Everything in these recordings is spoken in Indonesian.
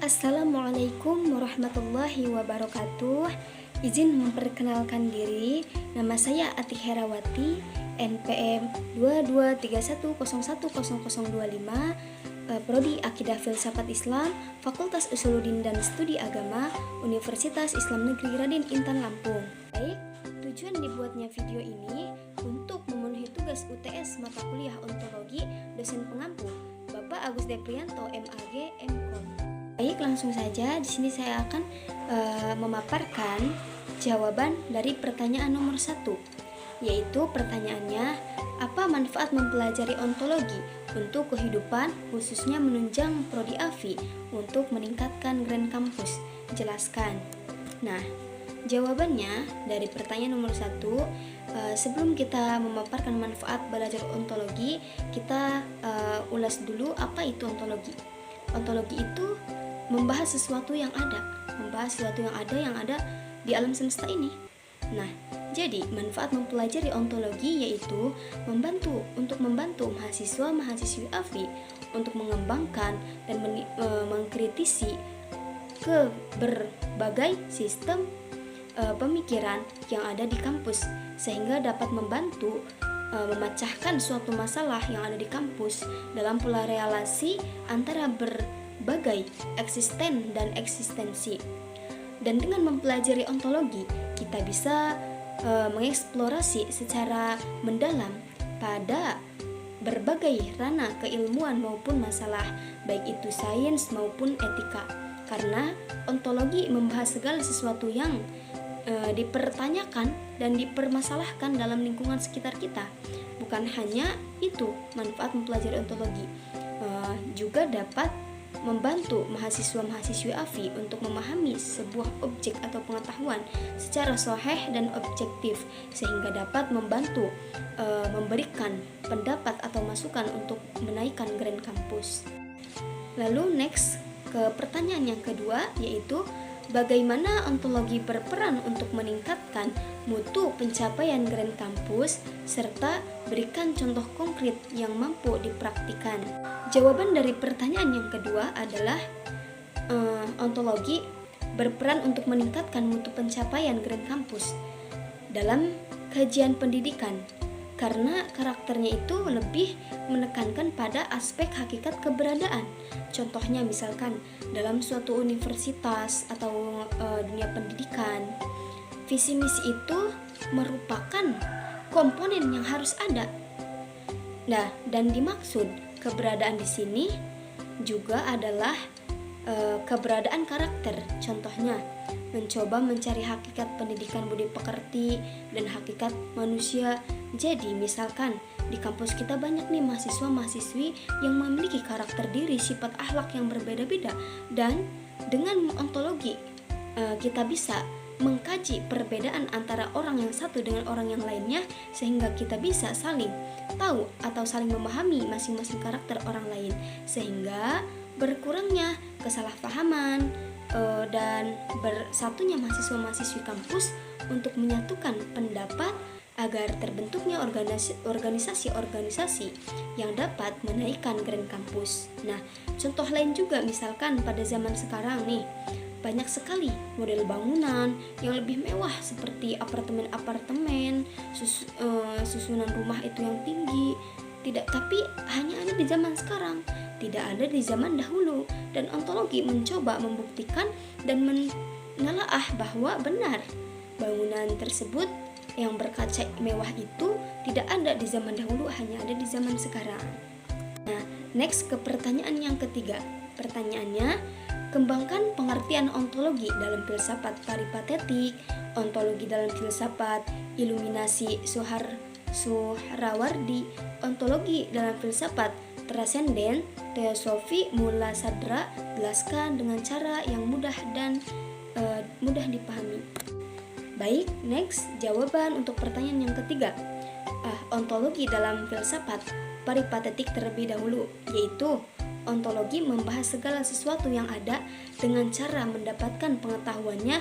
Assalamualaikum warahmatullahi wabarakatuh. Izin memperkenalkan diri. Nama saya Atik Herawati, NPM 2231010025, Prodi Akidah Filsafat Islam, Fakultas Usuluddin dan Studi Agama, Universitas Islam Negeri Raden Intan Lampung. Baik, tujuan dibuatnya video ini untuk memenuhi tugas UTS mata kuliah ontologi dosen pengampu Bapak Agus Deprianto, MAG, MKom. Baik, langsung saja. Di sini saya akan memaparkan jawaban dari pertanyaan nomor 1, yaitu pertanyaannya, apa manfaat mempelajari ontologi untuk kehidupan, khususnya menunjang prodi AFI untuk meningkatkan grand kampus? Jelaskan. Nah, jawabannya dari pertanyaan nomor 1, sebelum kita memaparkan manfaat belajar ontologi, kita ulas dulu apa itu ontologi. Ontologi itu membahas sesuatu yang ada yang ada di alam semesta ini. Nah, jadi manfaat mempelajari ontologi yaitu membantu mahasiswa-mahasiswi AFI untuk mengembangkan dan mengkritisi ke berbagai sistem pemikiran yang ada di kampus, sehingga dapat membantu memecahkan suatu masalah yang ada di kampus dalam pola relasi antara berbagai eksisten dan eksistensi. Dan dengan mempelajari ontologi, kita bisa mengeksplorasi secara mendalam pada berbagai ranah keilmuan maupun masalah, baik itu sains maupun etika. Karena ontologi membahas segala sesuatu yang dipertanyakan dan dipermasalahkan dalam lingkungan sekitar kita. Bukan hanya itu manfaat mempelajari ontologi, juga dapat membantu mahasiswa-mahasiswi AFI untuk memahami sebuah objek atau pengetahuan secara sahih dan objektif, sehingga dapat membantu memberikan pendapat atau masukan untuk menaikkan grand kampus. Lalu next ke pertanyaan yang kedua, yaitu bagaimana ontologi berperan untuk meningkatkan mutu pencapaian grand kampus serta berikan contoh konkret yang mampu dipraktikkan. Jawaban dari pertanyaan yang kedua adalah ontologi berperan untuk meningkatkan mutu pencapaian grand kampus dalam kajian pendidikan, karena karakternya itu lebih menekankan pada aspek hakikat keberadaan. Contohnya misalkan dalam suatu universitas atau dunia pendidikan, visi misi itu merupakan komponen yang harus ada. Nah, dan dimaksud keberadaan di sini juga adalah keberadaan karakter. Contohnya, mencoba mencari hakikat pendidikan budi pekerti dan hakikat manusia. Jadi misalkan di kampus kita banyak nih mahasiswa-mahasiswi yang memiliki karakter diri, sifat akhlak yang berbeda-beda, dan dengan ontologi kita bisa mengkaji perbedaan antara orang yang satu dengan orang yang lainnya, sehingga kita bisa saling tahu atau saling memahami masing-masing karakter orang lain, sehingga berkurangnya kesalahpahaman dan bersatunya mahasiswa-mahasiswi kampus untuk menyatukan pendapat agar terbentuknya organisasi-organisasi yang dapat menaikkan grand kampus. Nah, contoh lain juga misalkan pada zaman sekarang nih, banyak sekali model bangunan yang lebih mewah seperti apartemen-apartemen, susunan rumah itu yang tinggi. Tapi hanya ada di zaman sekarang, tidak ada di zaman dahulu. Dan ontologi mencoba membuktikan dan menelaah bahwa benar bangunan tersebut yang berkaca mewah itu tidak ada di zaman dahulu, hanya ada di zaman sekarang. Nah, next ke pertanyaan yang ketiga. Pertanyaannya, kembangkan pengertian ontologi dalam filsafat paripatetik, ontologi dalam filsafat iluminasi Suhrawardi, ontologi dalam filsafat transenden, teosofi mula sadra. Jelaskan dengan cara yang mudah dan mudah dipahami. Baik, next jawaban untuk pertanyaan yang ketiga. Ontologi dalam filsafat paripatetik terlebih dahulu, yaitu ontologi membahas segala sesuatu yang ada dengan cara mendapatkan pengetahuannya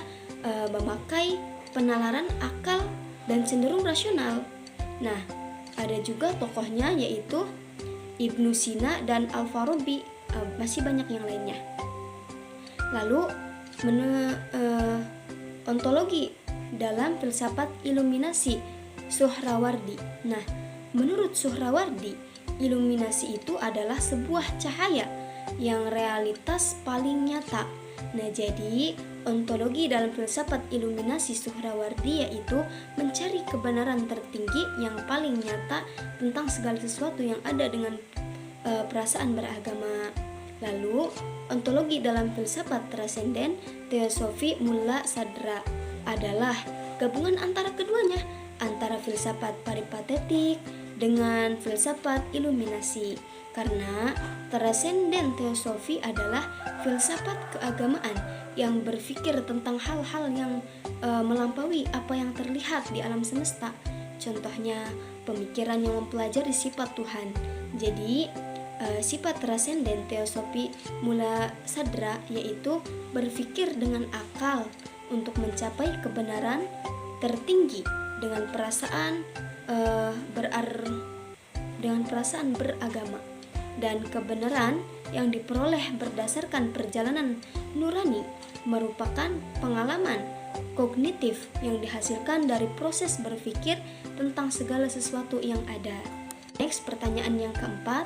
memakai penalaran akal dan cenderung rasional. Nah, ada juga tokohnya yaitu Ibnu Sina dan Al-Farabi, masih banyak yang lainnya. Lalu ontologi dalam filsafat iluminasi Suhrawardi. Nah, menurut Suhrawardi, iluminasi itu adalah sebuah cahaya yang realitas paling nyata. Nah, jadi ontologi dalam filsafat iluminasi Suhrawardi yaitu mencari kebenaran tertinggi yang paling nyata tentang segala sesuatu yang ada dengan perasaan beragama. Lalu, ontologi dalam filsafat transenden Teosofi Mulla Sadra adalah gabungan antara keduanya, antara filsafat peripatetik dengan filsafat iluminasi. Karena transenden teosofi adalah filsafat keagamaan yang berpikir tentang hal-hal yang melampaui apa yang terlihat di alam semesta. Contohnya, pemikiran yang mempelajari sifat Tuhan. Jadi, sifat transenden teosofi Mulla Sadra yaitu berpikir dengan akal untuk mencapai kebenaran tertinggi dengan perasaan beragama, dan kebenaran yang diperoleh berdasarkan perjalanan nurani merupakan pengalaman kognitif yang dihasilkan dari proses berpikir tentang segala sesuatu yang ada. Next, pertanyaan yang keempat,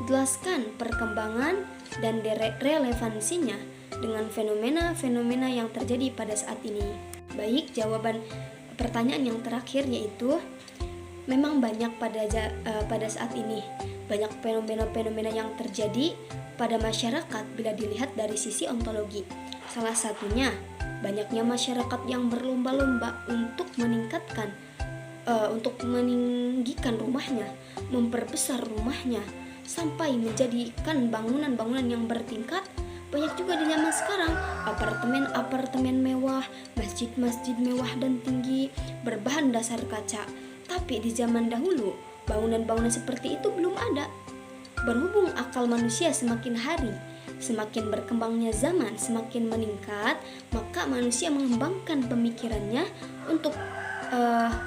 jelaskan perkembangan dan relevansinya dengan fenomena-fenomena yang terjadi pada saat ini. Baik, jawaban pertanyaan yang terakhir yaitu memang banyak pada saat ini banyak fenomena-fenomena yang terjadi pada masyarakat bila dilihat dari sisi ontologi. Salah satunya banyaknya masyarakat yang berlomba-lomba untuk meninggikan rumahnya, memperbesar rumahnya sampai menjadikan bangunan-bangunan yang bertingkat. Banyak juga di zaman sekarang apartemen-apartemen mewah, masjid-masjid mewah dan tinggi berbahan dasar kaca. Tapi di zaman dahulu, bangunan-bangunan seperti itu belum ada. Berhubung akal manusia semakin hari, semakin berkembangnya zaman, semakin meningkat, maka manusia mengembangkan pemikirannya untuk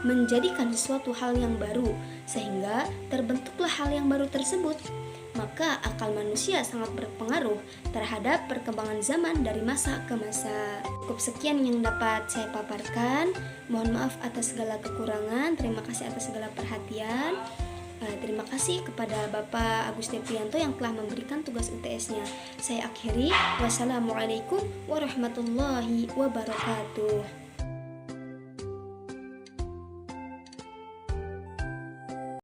menjadikan sesuatu hal yang baru, sehingga terbentuklah hal yang baru tersebut. Maka akal manusia sangat berpengaruh terhadap perkembangan zaman dari masa ke masa. Cukup sekian yang dapat saya paparkan. Mohon maaf atas segala kekurangan. Terima kasih atas segala perhatian. Terima kasih kepada Bapak Agus Deprianto yang telah memberikan tugas UTS-nya. Saya akhiri. Wassalamualaikum warahmatullahi wabarakatuh.